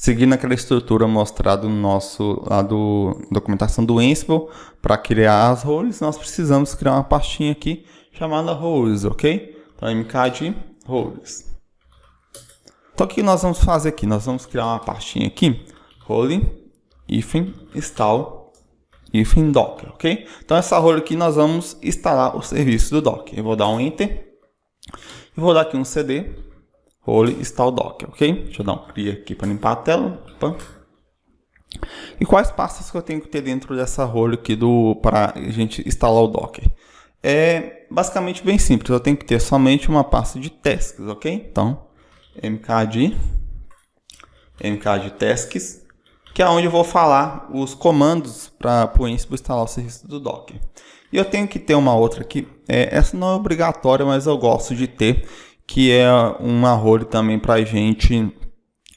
seguindo aquela estrutura mostrada no nosso lá do documentação do Ansible, para criar as roles, nós precisamos criar uma pastinha aqui chamada roles, ok? Então, mkd roles. Então, o que nós vamos fazer aqui? Nós vamos criar uma pastinha aqui, role install docker, ok? Então, essa role aqui nós vamos instalar o serviço do Docker. Eu vou dar um enter e vou dar aqui um cd role install docker, ok? Deixa eu dar um clear aqui para limpar a tela. Opa. E quais passos que eu tenho que ter dentro dessa role aqui para a gente instalar o Docker? É basicamente bem simples. Eu tenho que ter somente uma pasta de tasks, ok? Então, mkd tasks, que é onde eu vou falar os comandos para o Ansible instalar o serviço do Docker. E eu tenho que ter uma outra aqui. Essa não é obrigatória, mas eu gosto de ter, que é uma role também para a gente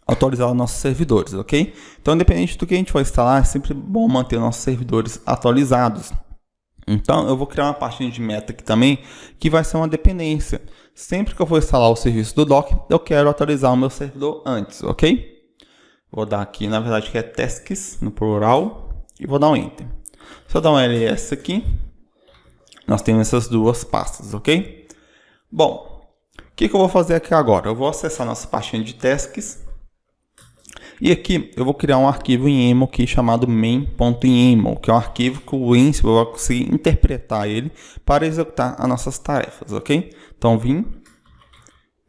atualizar os nossos servidores, ok? Então, independente do que a gente vai instalar, é sempre bom manter nossos servidores atualizados. Então, eu vou criar uma pastinha de meta aqui também, que vai ser uma dependência. Sempre que eu for instalar o serviço do Docker, eu quero atualizar o meu servidor antes, ok? Vou dar aqui, na verdade, que é tasks, no plural, e vou dar um enter. Se eu dar um ls aqui, nós temos essas duas pastas, ok? Bom, o que eu vou fazer aqui agora? Eu vou acessar nossa pastinha de tasks. E aqui eu vou criar um arquivo em YAML aqui chamado main.yaml, que é um arquivo que o Ansible vai conseguir interpretar ele para executar as nossas tarefas, ok? Então, vim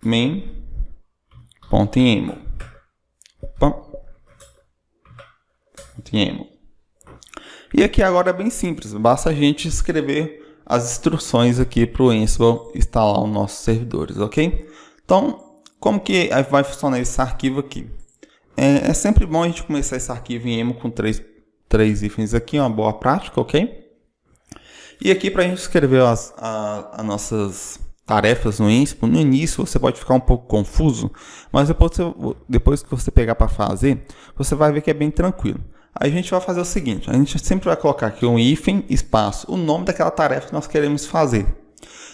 main.yaml. E aqui agora é bem simples, basta a gente escrever as instruções aqui para o Ansible instalar os nossos servidores, ok? Então, como que vai funcionar esse arquivo aqui? É sempre bom a gente começar esse arquivo em YAML com três hífens aqui, uma boa prática, ok? E aqui para a gente escrever as nossas tarefas no Ansible, no início você pode ficar um pouco confuso, mas depois que você pegar para fazer, você vai ver que é bem tranquilo. Aí a gente vai fazer o seguinte, a gente sempre vai colocar aqui um hífen, espaço, o nome daquela tarefa que nós queremos fazer.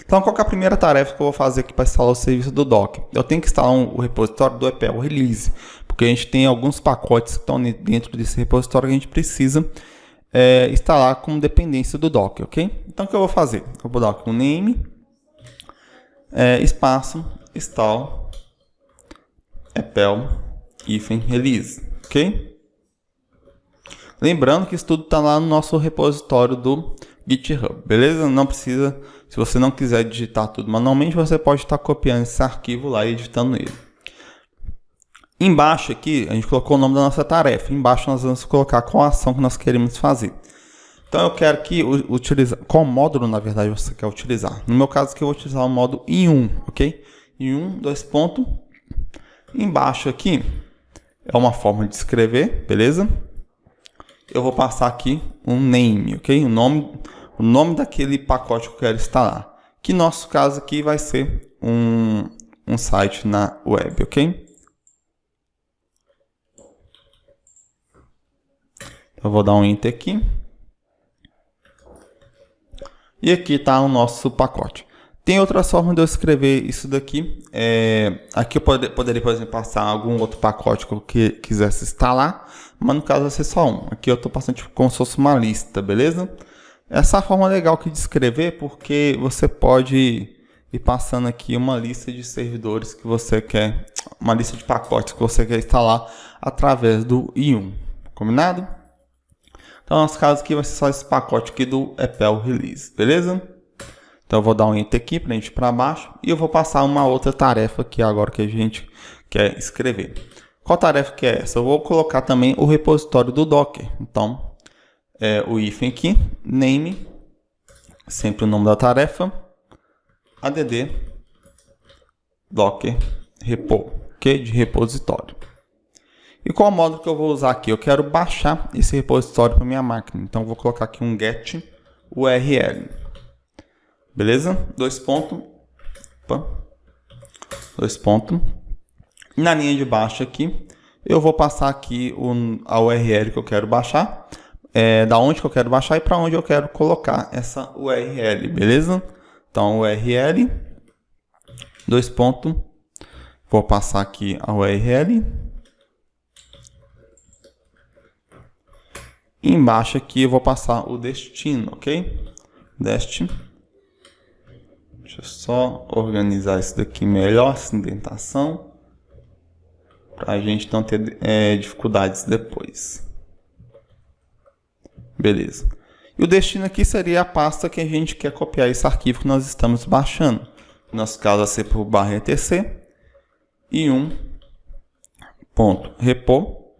Então, qual que é a primeira tarefa que eu vou fazer aqui para instalar o serviço do Docker? Eu tenho que instalar o repositório do EPEL release, porque a gente tem alguns pacotes que estão dentro desse repositório que a gente precisa instalar como dependência do Docker, ok? Então, o que eu vou fazer? Eu vou dar aqui um name, espaço, install, EPEL, release, ok? Lembrando que isso tudo está lá no nosso repositório do GitHub, beleza? Não precisa, se você não quiser digitar tudo manualmente, você pode estar copiando esse arquivo lá e editando ele. Embaixo aqui, a gente colocou o nome da nossa tarefa. Embaixo nós vamos colocar qual ação que nós queremos fazer. Então eu quero que utilizar, qual módulo na verdade você quer utilizar. No meu caso aqui eu vou utilizar o módulo in1, ok? In1, dois pontos. Embaixo aqui é uma forma de escrever, beleza? Eu vou passar aqui um name, ok? O nome daquele pacote que eu quero instalar. Que no nosso caso aqui vai ser um site na web, ok? Eu vou dar um enter aqui. E aqui está o nosso pacote. Tem outras formas de eu escrever isso daqui. Aqui eu poderia, por exemplo, passar algum outro pacote que eu quisesse instalar. Mas no caso vai ser só um. Aqui eu estou passando tipo, como se fosse uma lista, beleza? Essa é a forma legal aqui de escrever, porque você pode ir passando aqui uma lista de servidores que você quer, uma lista de pacotes que você quer instalar através do in1. Combinado? Então, no nosso caso aqui vai ser só esse pacote aqui do EPEL release, beleza? Então, eu vou dar um enter aqui para a gente ir para baixo e eu vou passar uma outra tarefa aqui agora que a gente quer escrever. Qual tarefa que é essa? Eu vou colocar também o repositório do Docker. Então, o hífen aqui, name, sempre o nome da tarefa, add docker repo, ok? De repositório. E qual módulo que eu vou usar aqui? Eu quero baixar esse repositório para minha máquina. Então, eu vou colocar aqui um get URL. Beleza? Dois pontos. Na linha de baixo aqui, eu vou passar aqui a URL que eu quero baixar. Da onde que eu quero baixar e para onde eu quero colocar essa URL. Beleza? Então, URL. Dois pontos. Vou passar aqui a URL. E embaixo aqui eu vou passar o destino, ok? Dest. Deixa eu só organizar isso daqui melhor, essa indentação, para a gente não ter dificuldades depois. Beleza. E o destino aqui seria a pasta que a gente quer copiar esse arquivo que nós estamos baixando. No nosso caso vai ser por /etc e .repo.d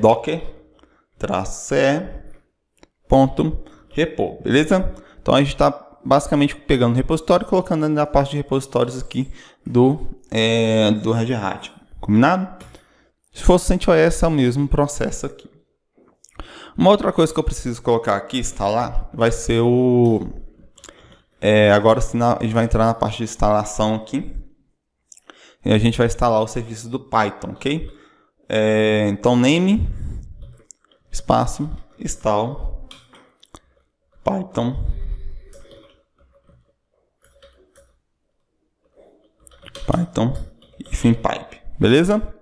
docker-ce.repo, beleza? Então a gente está basicamente pegando o repositório e colocando na parte de repositórios aqui do Red Hat, combinado? Se fosse o CentOS, é o mesmo processo aqui. Uma outra coisa que eu preciso colocar aqui, instalar, vai ser o... agora sim, a gente vai entrar na parte de instalação aqui. E a gente vai instalar o serviço do Python, ok? Então, name, espaço, install, Python, ifin pipe, beleza?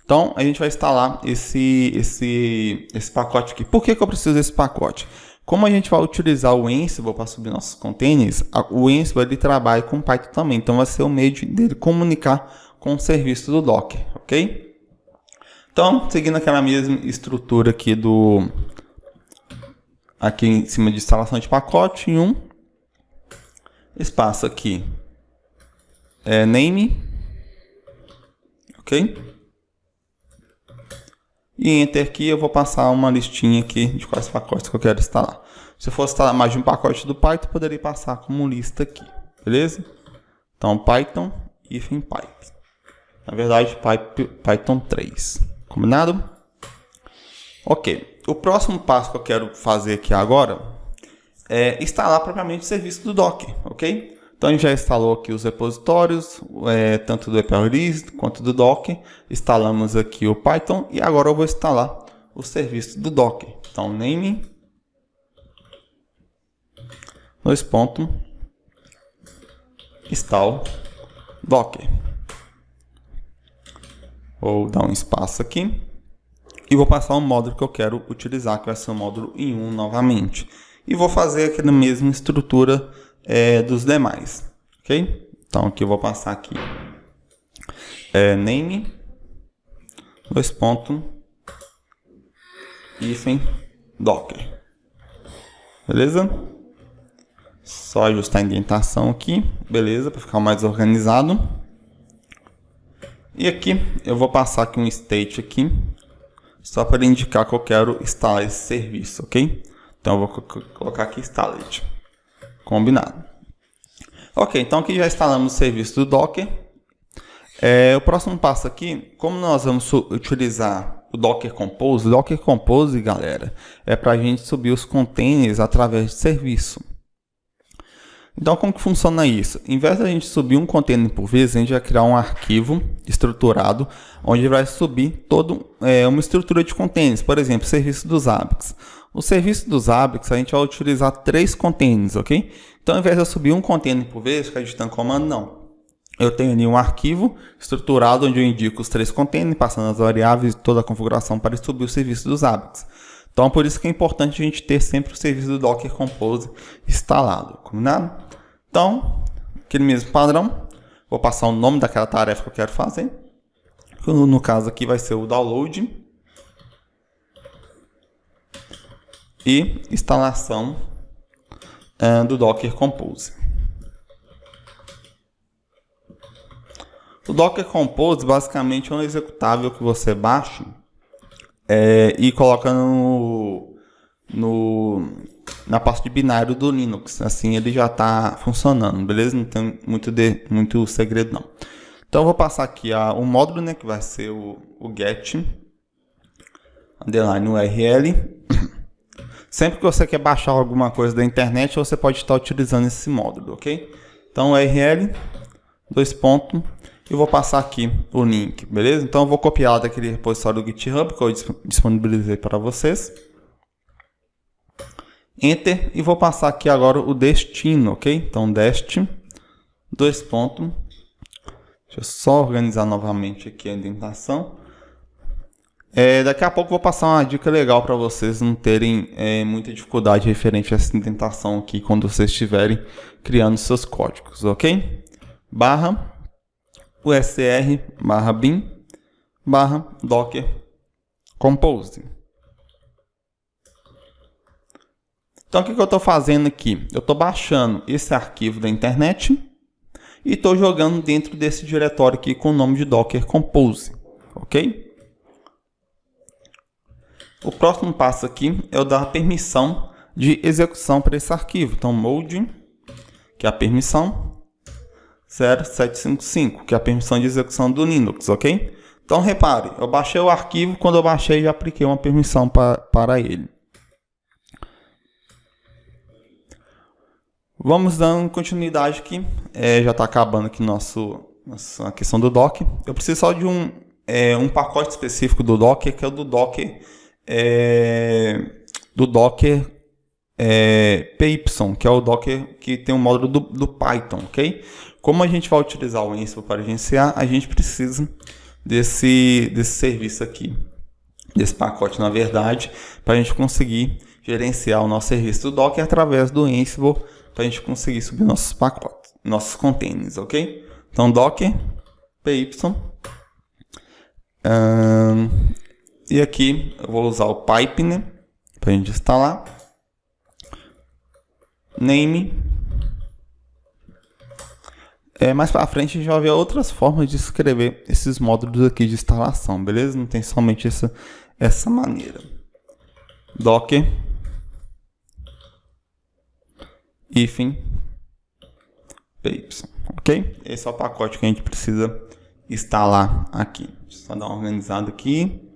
Então, a gente vai instalar esse pacote aqui. Por que eu preciso desse pacote? Como a gente vai utilizar o Ansible para subir nossos containers, o Ansible ele trabalha com Python também. Então, vai ser o meio dele comunicar com o serviço do Docker, ok? Então, seguindo aquela mesma estrutura aqui aqui em cima de instalação de pacote, em espaço aqui, name, ok? E Enter aqui eu vou passar uma listinha aqui de quais pacotes que eu quero instalar. Se eu fosse instalar mais de um pacote do Python, eu poderia passar como lista aqui, beleza? Então, Python, ifin pipe. Na verdade, Python 3. Combinado? Ok. O próximo passo que eu quero fazer aqui agora é instalar propriamente o serviço do Docker, ok? Então, a gente já instalou aqui os repositórios, tanto do EPRelease quanto do Docker. Instalamos aqui o Python e agora eu vou instalar o serviço do Docker. Então, name, install Docker. Vou dar um espaço aqui e vou passar o módulo que eu quero utilizar, que vai ser o módulo in1 novamente. E vou fazer aqui na mesma estrutura dos demais, ok? Então aqui eu vou passar aqui name, ifin docker, beleza? Só ajustar a indentação aqui, beleza, para ficar mais organizado. E aqui eu vou passar aqui um state aqui, só para indicar que eu quero instalar esse serviço, ok? Então eu vou colocar aqui installed. Combinado. Ok, então aqui já instalamos o serviço do Docker. O próximo passo aqui, como nós vamos utilizar o Docker Compose, galera, é para a gente subir os containers através de serviço. Então, como que funciona isso? Em vez de a gente subir um container por vez, a gente vai criar um arquivo estruturado, onde vai subir uma estrutura de containers. Por exemplo, o serviço dos Zabbix. O serviço dos Zabbix, a gente vai utilizar 3 containers, ok? Então, ao invés de eu subir um container por vez, ficar digitando comando, não. Eu tenho ali um arquivo estruturado, onde eu indico os 3 containers, passando as variáveis e toda a configuração para subir o serviço dos Zabbix. Então, por isso que é importante a gente ter sempre o serviço do Docker Compose instalado, combinado? Então, aquele mesmo padrão, vou passar o nome daquela tarefa que eu quero fazer. No caso aqui vai ser o download e instalação do Docker Compose. O Docker Compose basicamente é um executável que você baixa e coloca na parte de binário do Linux. Assim ele já está funcionando, beleza? Não tem muito segredo não. Então eu vou passar aqui o módulo, né, que vai ser o get underline URL. Sempre que você quer baixar alguma coisa da internet, você pode estar utilizando esse módulo, ok? Então URL, e vou passar aqui o link, beleza? Então eu vou copiar daquele repositório do GitHub que eu disponibilizei para vocês. Enter, e vou passar aqui agora o destino, ok? Então dest, deixa eu só organizar novamente aqui a indentação. Daqui a pouco eu vou passar uma dica legal para vocês não terem muita dificuldade referente a essa indentação aqui quando vocês estiverem criando seus códigos, ok? Barra usr barra bin barra docker compose. Então o que eu estou fazendo aqui? Eu estou baixando esse arquivo da internet e estou jogando dentro desse diretório aqui com o nome de docker compose, ok? O próximo passo aqui é eu dar permissão de execução para esse arquivo. Então, mode, que é a permissão, 0755, que é a permissão de execução do Linux, ok? Então, repare, eu baixei o arquivo, quando eu baixei, já apliquei uma permissão para ele. Vamos dando continuidade aqui. Já está acabando aqui nossa questão do Docker. Eu preciso só de um pacote específico do Docker, que é o do Docker py, que é o Docker que tem um módulo do Python, ok? Como a gente vai utilizar o Ansible para gerenciar, a gente precisa desse serviço aqui, desse pacote, na verdade, para a gente conseguir gerenciar o nosso serviço do Docker através do Ansible, para a gente conseguir subir nossos pacotes, nossos containers, ok? Então, Docker py. E aqui eu vou usar o pipe, né, para a gente instalar. Name. Mais para frente a gente vai ver outras formas de escrever esses módulos aqui de instalação, beleza? Não tem somente essa maneira. Docker hífen py, ok? Esse é o pacote que a gente precisa instalar aqui. Deixa eu só dar uma organizada aqui.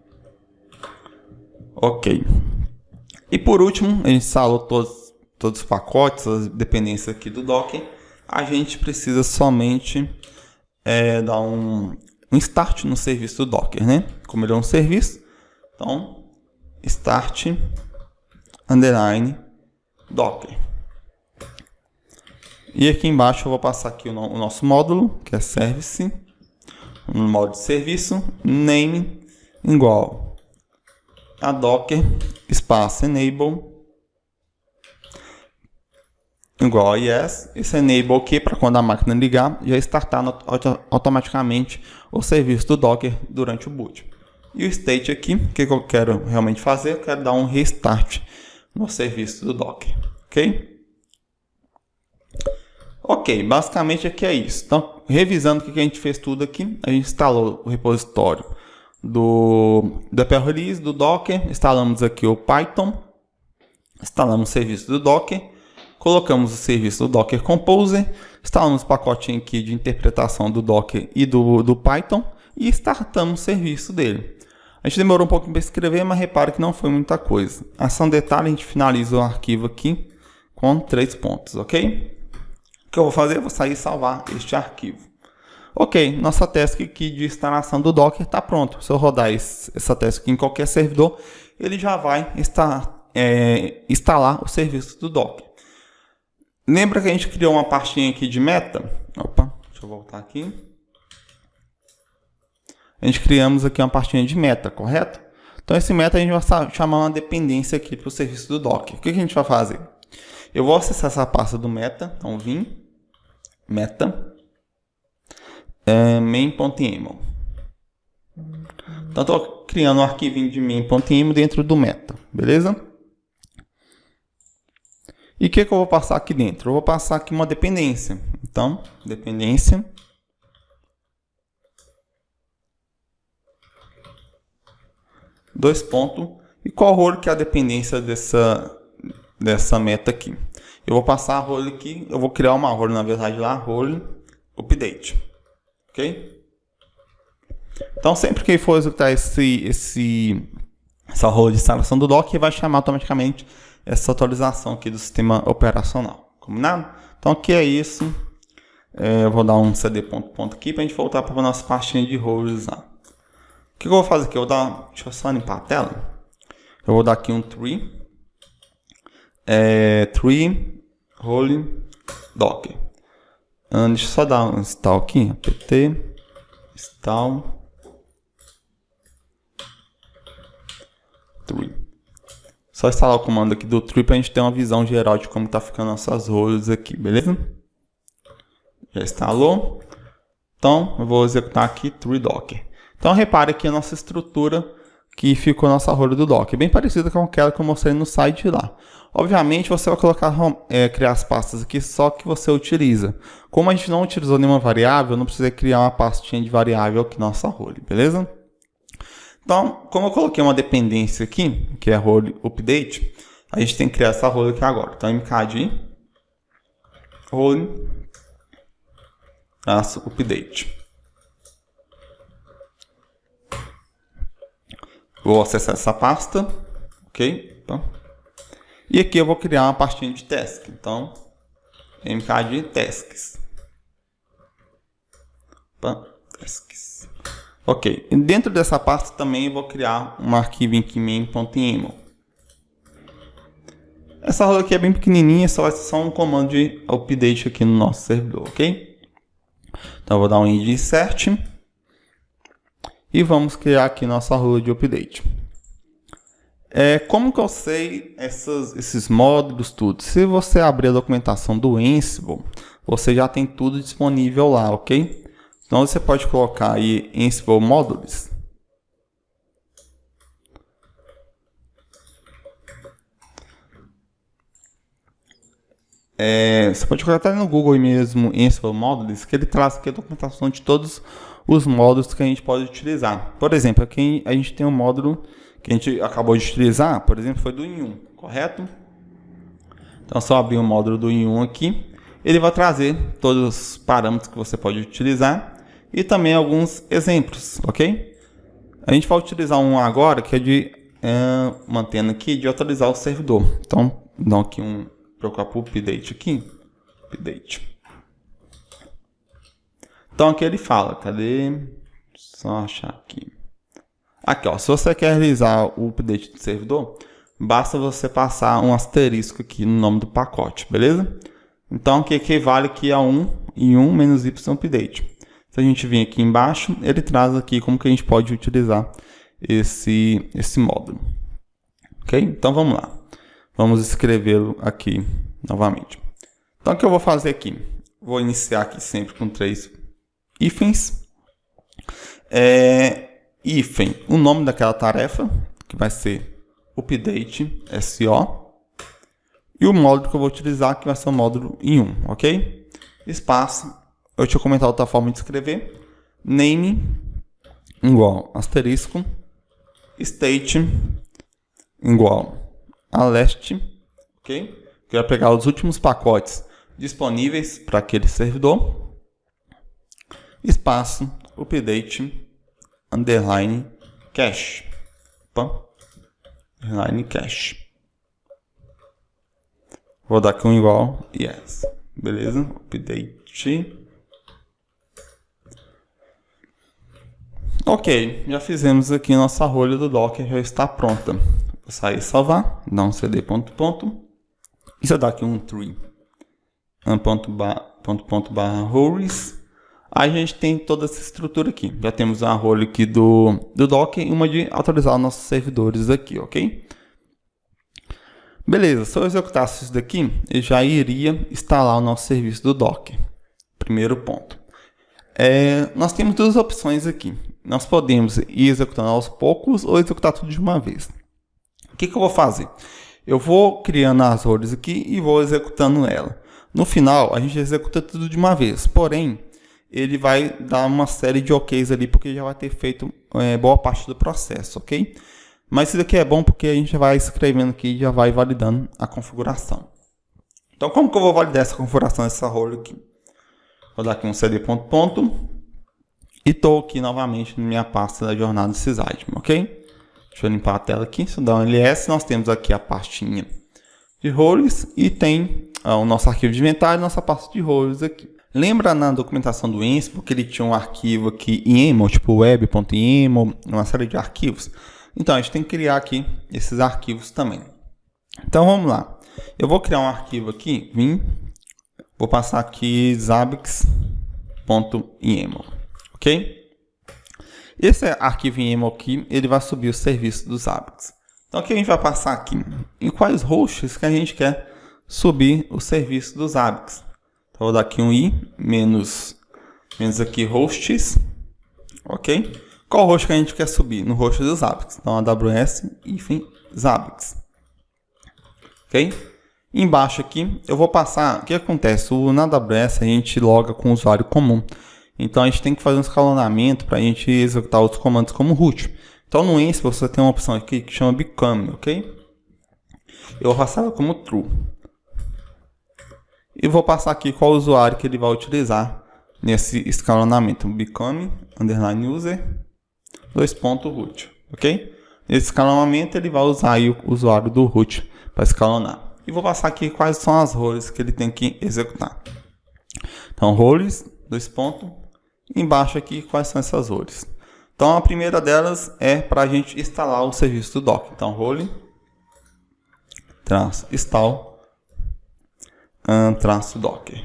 Ok. E por último, a gente instalou todos os pacotes, as dependências aqui do Docker. A gente precisa somente dar um start no serviço do Docker, né? Como ele é um serviço, então start underline Docker. E aqui embaixo eu vou passar aqui o nosso módulo, que é service, no módulo de serviço, name igual a docker espaço enable igual a yes. Esse enable aqui para quando a máquina ligar já startar automaticamente o serviço do Docker durante o boot. E o state aqui, o que eu quero realmente fazer? Eu quero dar um restart no serviço do Docker, ok? Ok, basicamente aqui é isso. Então, revisando o que a gente fez tudo aqui, a gente instalou o repositório do EPL Release, do Docker, instalamos aqui o Python, instalamos o serviço do Docker, colocamos o serviço do Docker Compose, instalamos o pacotinho aqui de interpretação do Docker e do Python e startamos o serviço dele. A gente demorou um pouco para escrever, mas repare que não foi muita coisa. Ação detalhe, a gente finaliza o arquivo aqui com 3 pontos, ok? O que eu vou fazer? Eu vou sair e salvar este arquivo. Ok, nossa task aqui de instalação do Docker está pronto. Se eu rodar essa task aqui em qualquer servidor, ele já vai instalar o serviço do Docker. Lembra que a gente criou uma pastinha aqui de meta? Opa, deixa eu voltar aqui. A gente criamos aqui uma pastinha de meta, correto? Então esse meta a gente vai chamar uma dependência aqui para o serviço do Docker. O que a gente vai fazer? Eu vou acessar essa pasta do meta, então vim meta main.yaml. Então estou criando um arquivinho de main.yaml dentro do meta, beleza? E o que eu vou passar aqui dentro? Eu vou passar aqui uma dependência. Então, dependência dois pontos. E qual role que é a dependência dessa meta aqui? Eu vou passar a role aqui, eu vou criar uma role, na verdade, lá, role update. Ok? Então, sempre que for executar essa role de instalação do Docker, vai chamar automaticamente essa atualização aqui do sistema operacional. Combinado? Então, aqui é isso. Eu vou dar um cd ponto aqui para a gente voltar para a nossa pastinha de roles lá. O que eu vou fazer aqui? Deixa eu só limpar a tela. Eu vou dar aqui um tree. Tree role docker. Deixa eu só dar um install aqui. apt install tree. Só instalar o comando aqui do tree para a gente ter uma visão geral de como está ficando nossas roles aqui, beleza? Já instalou. Então, eu vou executar aqui tree docker. Então, repare aqui a nossa estrutura que ficou nossa role do Docker, bem parecida com aquela que eu mostrei no site lá. Obviamente, você vai colocar, criar as pastas aqui só que você utiliza. Como a gente não utilizou nenhuma variável, eu não precisei criar uma pastinha de variável aqui na nossa role, beleza? Então, como eu coloquei uma dependência aqui, que é a role update, a gente tem que criar essa role aqui agora. Então, mkd role update. Vou acessar essa pasta, ok? Então, e aqui eu vou criar uma pastinha de task. Então, mkd tasks. Tasks. Ok. E dentro dessa pasta também eu vou criar um arquivo aqui main.yaml. Essa rola aqui é bem pequenininha, só vai ser só um comando de update aqui no nosso servidor, ok? Então, eu vou dar um id insert. E vamos criar aqui nossa rola de update. Como que eu sei esses módulos, tudo? Se você abrir a documentação do Ansible, você já tem tudo disponível lá, ok? Então você pode colocar aí Ansible Modules. Você pode colocar até no Google mesmo Ansible Modules, que ele traz aqui a documentação de todos os módulos que a gente pode utilizar. Por exemplo, aqui a gente tem um módulo que a gente acabou de utilizar, por exemplo, foi do in1, correto? Então, só abrir o módulo do in1 aqui, ele vai trazer todos os parâmetros que você pode utilizar e também alguns exemplos, ok? A gente vai utilizar um agora que é de, mantendo aqui, de atualizar o servidor. Então, dá aqui procurar por update aqui, update. Então aqui ele fala, cadê? Só achar aqui. Aqui, ó, se você quer realizar o update do servidor, basta você passar um asterisco aqui no nome do pacote, beleza? Então aqui equivale aqui a 1 e 1 menos y update. Se a gente vir aqui embaixo, ele traz aqui como que a gente pode utilizar esse módulo. Ok? Então vamos lá. Vamos escrevê-lo aqui novamente. Então o que eu vou fazer aqui? Vou iniciar aqui sempre com 3 hífens. Hífen, o nome daquela tarefa, que vai ser update SO. E o módulo que eu vou utilizar, que vai ser o módulo in1, ok? Espaço, eu tinha comentado outra forma de escrever. Name, igual asterisco. State, igual a last, ok? Que vai pegar os últimos pacotes disponíveis para aquele servidor. Espaço, update, underline, cache. Opa. Underline, cache. Vou dar aqui um igual, yes. Beleza? Update. Ok, já fizemos aqui nossa rolha do Docker, já está pronta. Vou sair e salvar, dar um cd ponto. E se eu dar aqui um tree, roles, aí a gente tem toda essa estrutura aqui. Já temos uma role aqui do Docker e uma de atualizar nossos servidores aqui, ok? Beleza, se eu executasse isso daqui, eu já iria instalar o nosso serviço do Docker. Primeiro ponto. Nós temos duas opções aqui. Nós podemos ir executando aos poucos ou executar tudo de uma vez. O que eu vou fazer? Eu vou criando as roles aqui e vou executando ela. No final, a gente executa tudo de uma vez. Porém, ele vai dar uma série de OKs ali, porque já vai ter feito boa parte do processo, ok? Mas isso daqui é bom porque a gente vai escrevendo aqui e já vai validando a configuração. Então, como que eu vou validar essa configuração dessa role aqui? Vou dar aqui um cd ponto. E estou aqui novamente na minha pasta da jornada sysadmin, ok? Deixa eu limpar a tela aqui. Se eu dar um ls, nós temos aqui a pastinha de roles e tem o nosso arquivo de inventário e nossa pasta de roles aqui. Lembra na documentação do Ansible que ele tinha um arquivo aqui YAML, tipo web.yaml, uma série de arquivos? Então, a gente tem que criar aqui esses arquivos também. Então, vamos lá. Eu vou criar um arquivo aqui, vou passar aqui zabbix.yaml, ok? Esse arquivo YAML aqui, ele vai subir o serviço do Zabbix. Então aqui a gente vai passar aqui em quais hosts que a gente quer subir o serviço dos Zabbix. Então vou dar aqui um i menos aqui hosts, ok? Qual host que a gente quer subir? No host dos Zabbix. Então AWS Zabbix, ok? Embaixo aqui eu vou passar, o que acontece? Na AWS a gente loga com o usuário comum. Então a gente tem que fazer um escalonamento para a gente executar outros comandos como root. Então no Ansible você tem uma opção aqui que chama become, ok? Eu vou passar ela como true. E vou passar aqui qual usuário que ele vai utilizar nesse escalonamento. Become, underline user, .root, ok? Nesse escalonamento ele vai usar aí o usuário do root para escalonar. E vou passar aqui quais são as roles que ele tem que executar. Então roles, embaixo aqui quais são essas roles. Então a primeira delas é para a gente instalar o serviço do Docker. Então role -install -docker.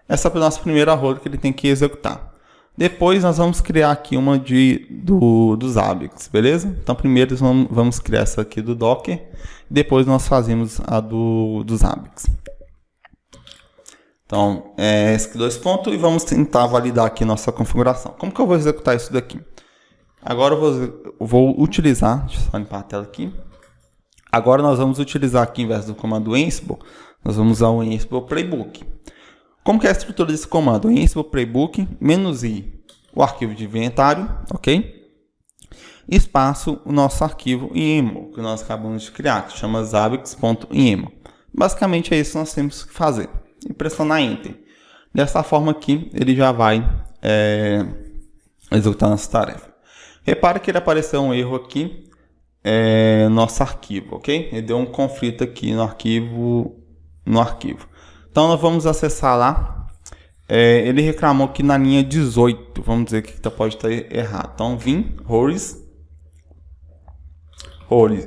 Essa é a nossa primeira role que ele tem que executar. Depois nós vamos criar aqui uma dos Zabbix, beleza? Então primeiro vamos criar essa aqui do Docker, depois nós fazemos a dos Zabbix. Então, esse aqui 2 pontos e vamos tentar validar aqui nossa configuração. Como que eu vou executar isso daqui? Agora eu vou utilizar, deixa eu só limpar a tela aqui. Agora nós vamos utilizar aqui, em vez do comando Ansible, nós vamos usar o Ansible Playbook. Como que é a estrutura desse comando? O Ansible Playbook, -i, o arquivo de inventário, ok? Espaço, o nosso arquivo YAML, que nós acabamos de criar, que chama zabbix.yaml. Basicamente é isso que nós temos que fazer. E pressionar Enter. Dessa forma aqui, ele já vai executar nossa tarefa. Repare que ele apareceu um erro aqui, nosso arquivo, ok? Ele deu um conflito aqui no arquivo. Então, nós vamos acessar lá. Ele reclamou que na linha 18, vamos dizer que pode estar errado. Então, vim, roles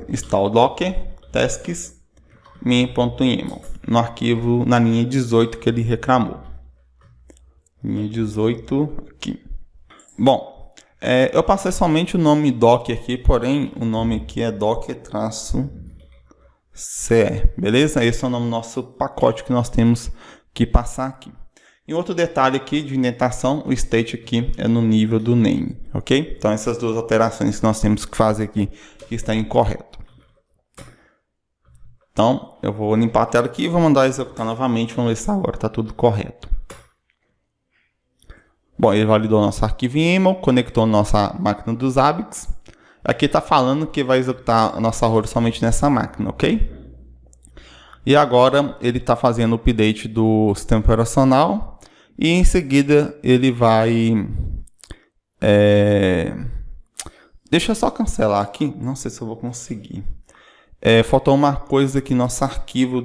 install docker, tasks, min.yaml, no arquivo na linha 18 que ele reclamou. Linha 18 aqui. Bom, eu passei somente o nome docker aqui, porém o nome aqui é docker-ce, beleza? Esse é o nome do nosso pacote que nós temos que passar aqui. E outro detalhe aqui de indentação, o state aqui é no nível do name, ok? Então essas duas alterações que nós temos que fazer aqui, que está incorreto. Então, eu vou limpar a tela aqui e vou mandar executar novamente. Vamos ver se agora está tudo correto. Bom, ele validou nosso arquivo YAML, conectou nossa máquina dos Zabbix. Aqui está falando que vai executar a nossa role somente nessa máquina, ok? E agora ele está fazendo o update do sistema operacional. E em seguida ele vai... Deixa eu só cancelar aqui. Não sei se eu vou conseguir. Faltou uma coisa aqui no nosso arquivo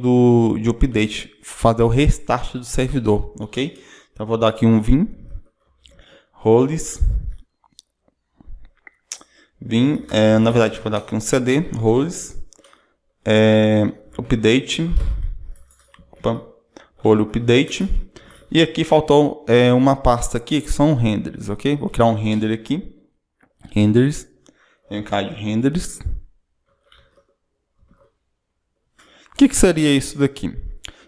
de update, fazer o restart do servidor, ok? Então eu vou dar aqui um vim, roles, na verdade vou dar aqui um cd, roles, update, role update, e aqui faltou uma pasta aqui que são renders, ok? Vou criar um render aqui, renders, vem cá de renders. O que seria isso daqui?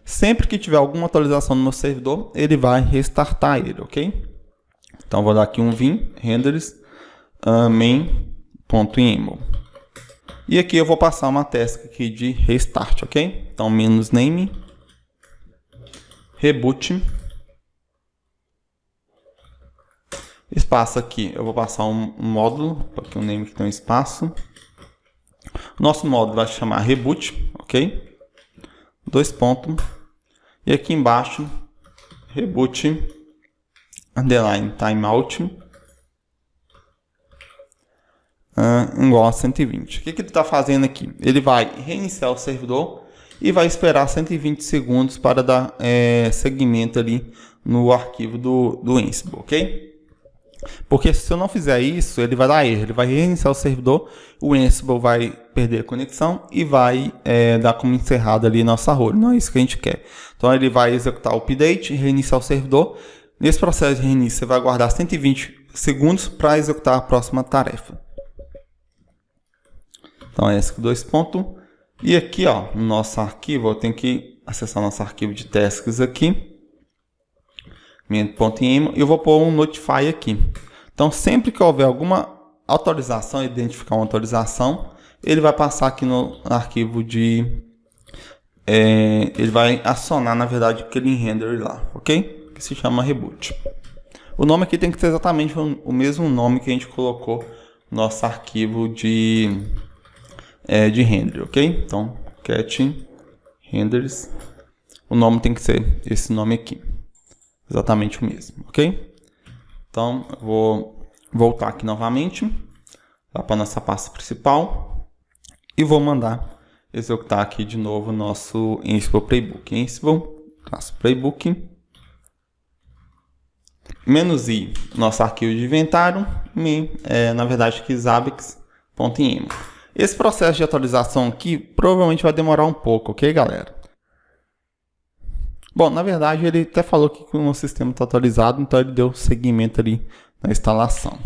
Sempre que tiver alguma atualização no meu servidor, ele vai restartar ele, ok? Então, vou dar aqui um vim, renders, main.yaml. E aqui eu vou passar uma task aqui de restart, ok? Então, -name, reboot, espaço aqui, eu vou passar um módulo, aqui um name que tem um espaço. Nosso módulo vai se chamar reboot, ok? 2 pontos. E aqui embaixo, reboot, underline timeout, igual a 120. O que ele está fazendo aqui? Ele vai reiniciar o servidor e vai esperar 120 segundos para dar seguimento ali no arquivo do Ansible, ok? Porque se eu não fizer isso, ele vai dar erro, ele vai reiniciar o servidor, o Ansible vai perder a conexão e vai dar como encerrado ali nossa role. Não é isso que a gente quer. Então ele vai executar o update, reiniciar o servidor. Nesse processo de reinício, você vai aguardar 120 segundos para executar a próxima tarefa. Então ESC2 ponto. E aqui, ó, no nosso arquivo, eu tenho que acessar nosso arquivo de tasks aqui. .imo, e eu vou pôr um notify aqui. Então, sempre que houver alguma autorização, identificar uma autorização, ele vai passar aqui no arquivo de... ele vai acionar, na verdade, aquele render lá, ok? Que se chama reboot. O nome aqui tem que ser exatamente o mesmo nome que a gente colocou no nosso arquivo de render, ok? Então, cat renders, o nome tem que ser esse nome aqui. Exatamente o mesmo, ok? Então, eu vou voltar aqui novamente, lá para nossa pasta principal, e vou mandar executar aqui de novo o nosso Ansible Playbook. Ansible, Playbook, -i, nosso arquivo de inventário, na verdade aqui zabbix.imo. Esse processo de atualização aqui provavelmente vai demorar um pouco, ok, galera? Bom, na verdade ele até falou que o nosso sistema está atualizado, então ele deu seguimento ali na instalação.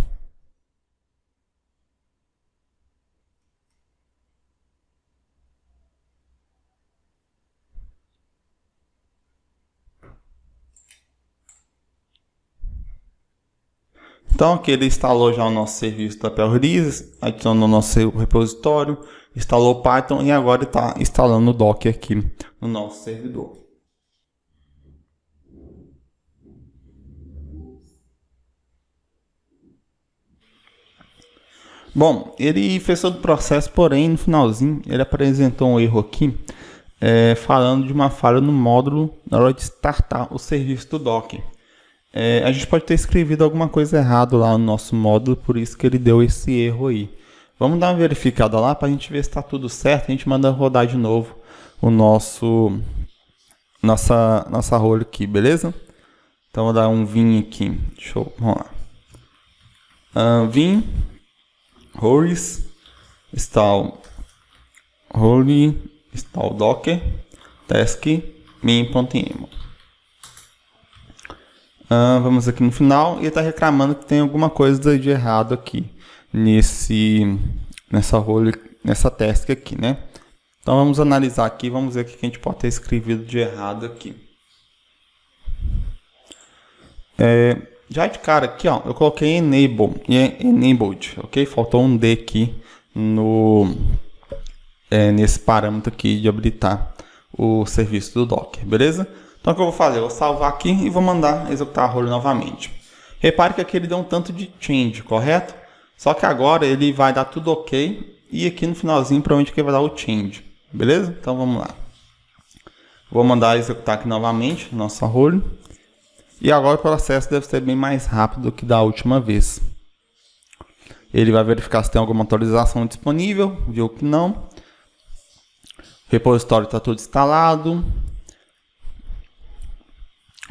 Então aqui ele instalou já o nosso serviço da Apple Release, adicionou o nosso repositório, instalou o Python e agora está instalando o Docker aqui no nosso servidor. Bom, ele fez todo o processo, porém no finalzinho ele apresentou um erro aqui, falando de uma falha no módulo na hora de startar o serviço do Docker. A gente pode ter escrevido alguma coisa errada lá no nosso módulo, por isso que ele deu esse erro aí. Vamos dar uma verificada lá para a gente ver se está tudo certo. A gente manda rodar de novo o nossa role aqui, beleza? Então vou dar um vim aqui. Vamos lá. Vim roles install docker task min.imo. Vamos aqui no final e ele está reclamando que tem alguma coisa de errado aqui nessa task aqui, né? Então vamos analisar aqui, vamos ver o que a gente pode ter escrevido de errado aqui. Já de cara aqui, ó, eu coloquei enabled, ok? Faltou um D aqui nesse parâmetro aqui de habilitar o serviço do Docker, beleza? Então o que eu vou fazer? Eu vou salvar aqui e vou mandar executar a role novamente. Repare que aqui ele deu um tanto de change, correto? Só que agora ele vai dar tudo ok e aqui no finalzinho provavelmente que vai dar o change, beleza? Então vamos lá. Vou mandar executar aqui novamente nossa role. E agora o processo deve ser bem mais rápido do que da última vez. Ele vai verificar se tem alguma atualização disponível, viu que não. O repositório está tudo instalado.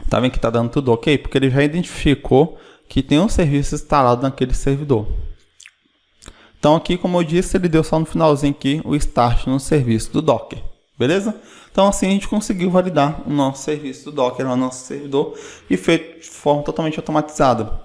Tá vendo que está dando tudo ok? Porque ele já identificou que tem um serviço instalado naquele servidor. Então aqui, como eu disse, ele deu só no finalzinho aqui o start no serviço do Docker. Beleza? Então assim a gente conseguiu validar o nosso serviço do Docker no nosso servidor e feito de forma totalmente automatizada.